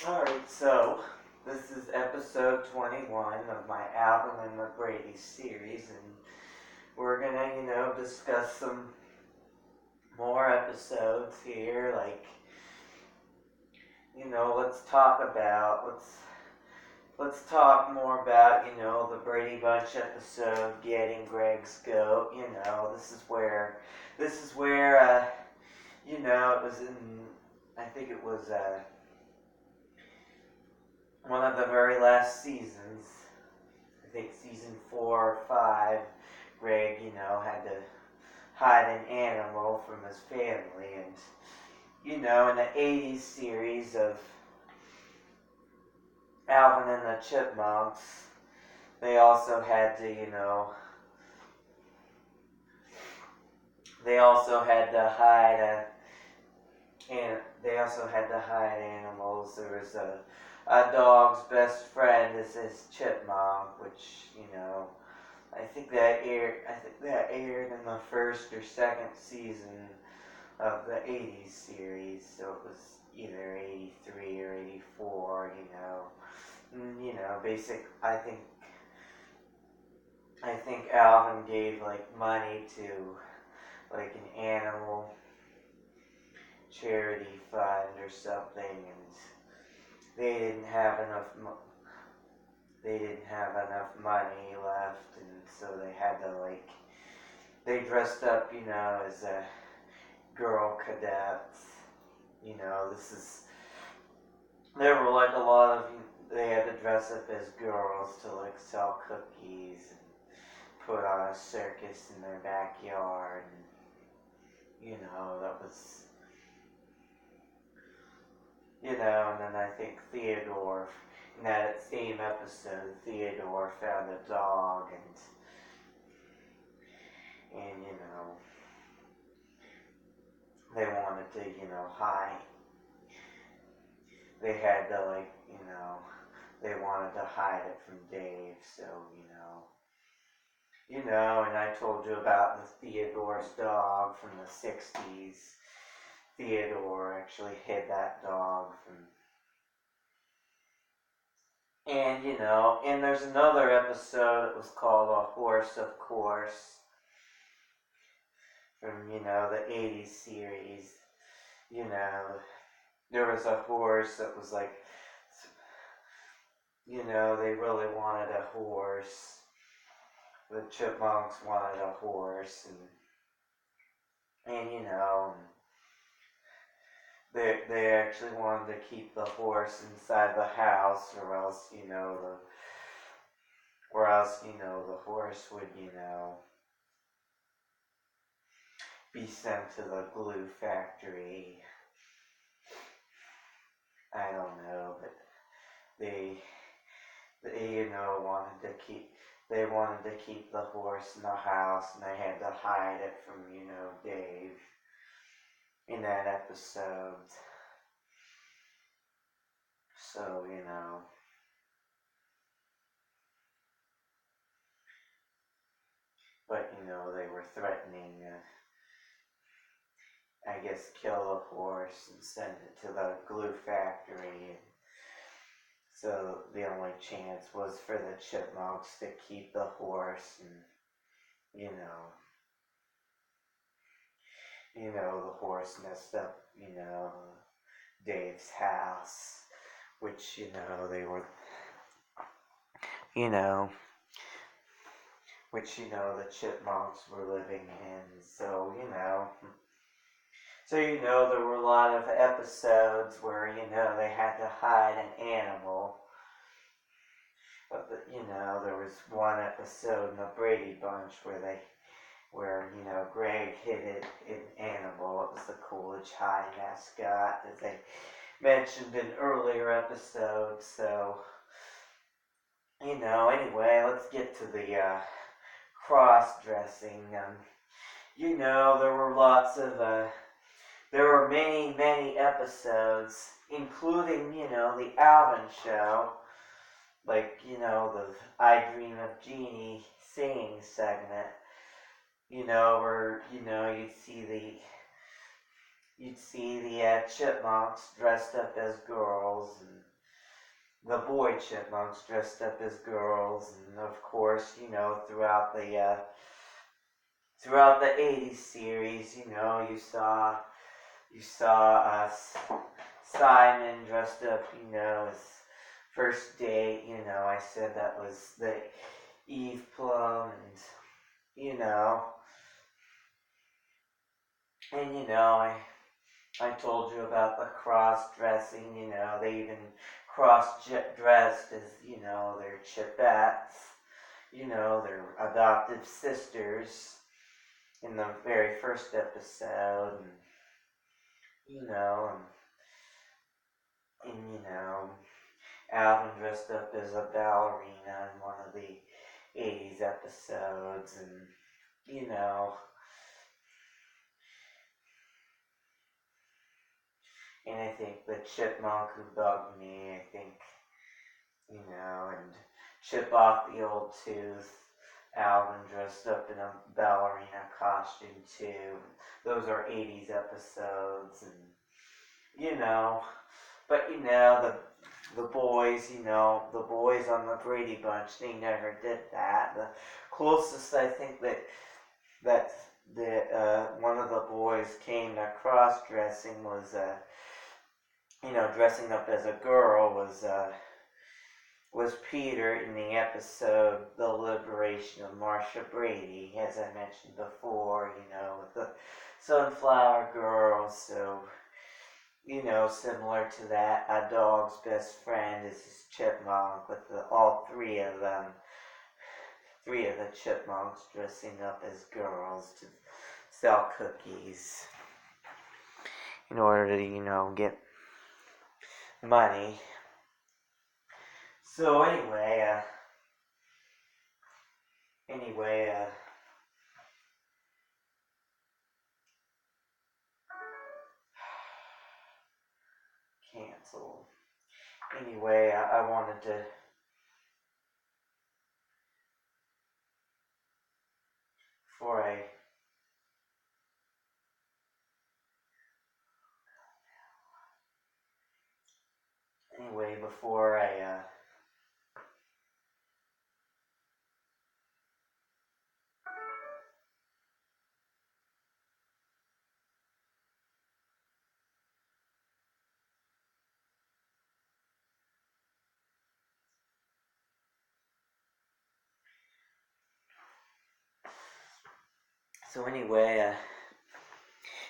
Alright, so this is episode 21 of my Alvin and the Bradys series, and we're gonna, discuss some more episodes here. Let's talk more about, the Brady Bunch episode, Getting Greg's Goat. This is where, it was I think it was, one of the very last seasons, I think season 4 or 5, Greg, had to hide an animal from his family. And, in the 80s series of Alvin and the Chipmunks, they also had to, hide animals. There was a dog's best friend is this chipmunk, which I think that aired in the first or second season of the '80s series. So it was either '83 or '84. Basic. I think Alvin gave money to an animal charity fund or something, and they didn't have enough money left, and so they had to they dressed up as a girl cadets. There were a lot of, they had to dress up as girls to sell cookies and put on a circus in their backyard, and that was, and then I think Theodore, in that same episode, Theodore found a dog, and they wanted to, hide. They had to, they wanted to hide it from Dave, so, and I told you about the Theodore's dog from the 60s. Theodore actually hid that dog from, and there's another episode that was called A Horse of Course from, the 80s series. There was a horse that was they really wanted a horse. The chipmunks wanted a horse, and they actually wanted to keep the horse inside the house, or else the horse would be sent to the glue factory. I don't know, but they wanted to keep the horse in the house, and they had to hide it from Dave in that episode. So but they were threatening I guess kill the horse and send it to the glue factory. So the only chance was for the chipmunks to keep the horse, and the horse messed up Dave's house, which they were the chipmunks were living in. So there were a lot of episodes where they had to hide an animal. But there was one episode in the Brady Bunch where Greg hid an animal. It was the Coolidge High mascot, as they mentioned in earlier episodes. So anyway, let's get to the cross-dressing. There were many episodes, including, the Alvin show, the I Dream of Jeannie singing segment, where, you'd see the chipmunks dressed up as girls, and the boy chipmunks dressed up as girls, and of course, throughout the '80s series, you saw Simon dressed up, as first date. I said that was the Eve Plum, and you know, I told you about the cross-dressing. They even cross-dressed as their chipettes. Their adopted sisters in the very first episode, and you know, and Alvin dressed up as a ballerina in one of the '80s episodes, and you know, and I think the chipmunk who bugged me, and chip off the old tooth. Alvin dressed up in a ballerina costume too. Those are '80s episodes, and you know, but the boys on the Brady Bunch, they never did that. The closest I think that one of the boys came to cross dressing was dressing up as a girl was Peter in the episode The Liberation of Marcia Brady, as I mentioned before, with the Sunflower Girl. So similar to that, a dog's best friend is his chipmunk, with all three of the chipmunks dressing up as girls to sell cookies in order to, get money. So anyway, cancel. Anyway, I wanted to, before I, anyway, before I, so anyway,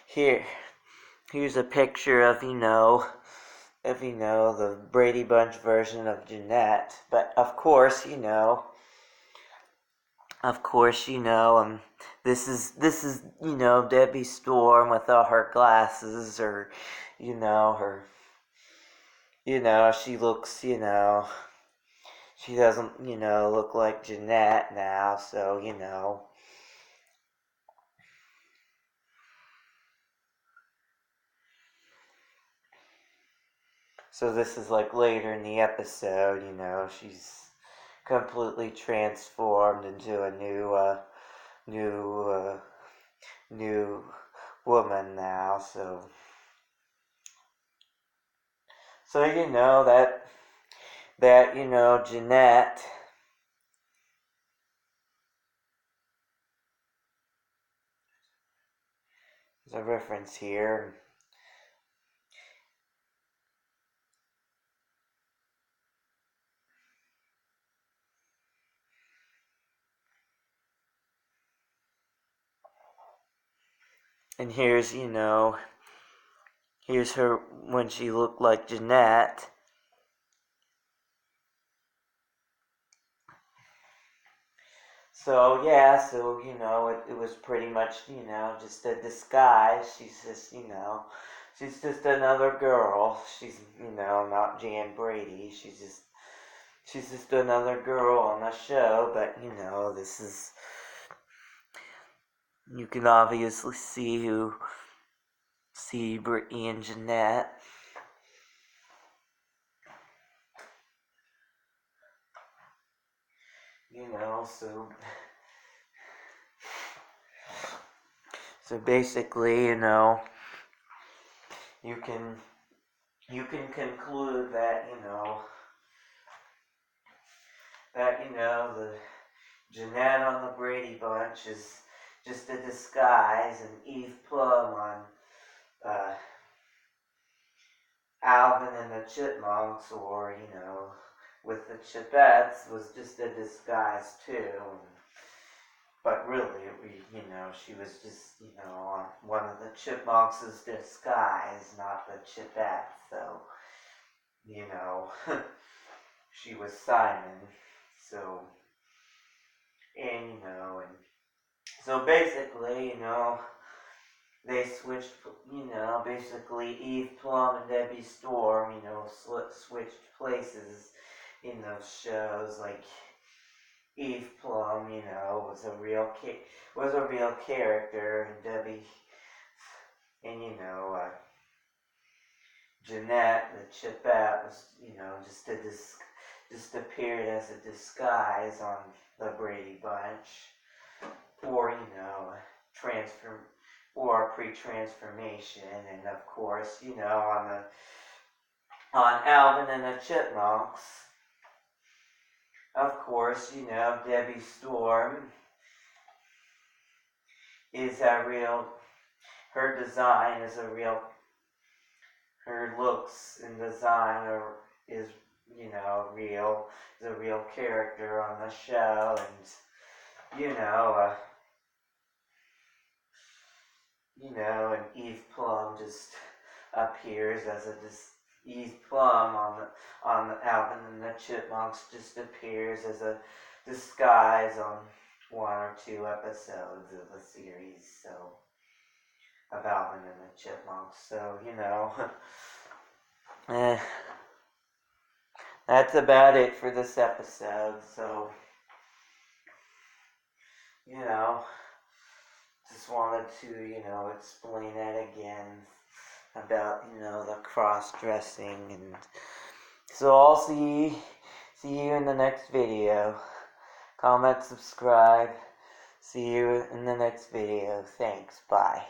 here's a picture of the Brady Bunch version of Jeanette. But this is Debbie Storm with all her glasses, or her, she looks, she doesn't, look like Jeanette now, so So this is like later in the episode, she's completely transformed into a new woman now. So that Jeanette. There's a reference here. And here's her when she looked like Jeanette. So it was pretty much just a disguise. She's just another girl. She's not Jan Brady. She's just another girl on the show. But this is, you can obviously see Brittany and Jeanette. So basically, you can conclude that that, you know, the Jeanette on the Brady Bunch is just a disguise, and Eve Plum on Alvin and the Chipmunks, or, you know, with the Chipettes, was just a disguise too. But really, you know, she was just, you know, on one of the Chipmunks' disguise, not the Chipette. So, you know, she was Simon. So, and, you know, and so basically, you know, they switched, you know, basically Eve Plum and Debbie Storm, you know, switched places in those shows. Like Eve Plum, you know, was a real character, and Debbie, and, you know, Jeanette, the Chipette, was, you know, just appeared as a disguise on the Brady Bunch, or, you know, pre-transformation. And of course, you know, on Alvin and the Chipmunks, of course, you know, Debbie Storm is a real, her design is a real, her looks and design is, you know, is a real character on the show. And, and Eve Plum just appears as Eve Plum on the Alvin and the Chipmunks just appears as a disguise on one or two episodes of the series, so, of Alvin and the Chipmunks. So, you know, that's about it for this episode. So, you know, just wanted to, you know, explain that again about, you know, the cross-dressing. And so I'll see you in the next video. Comment, subscribe. See you in the next video. Thanks. Bye.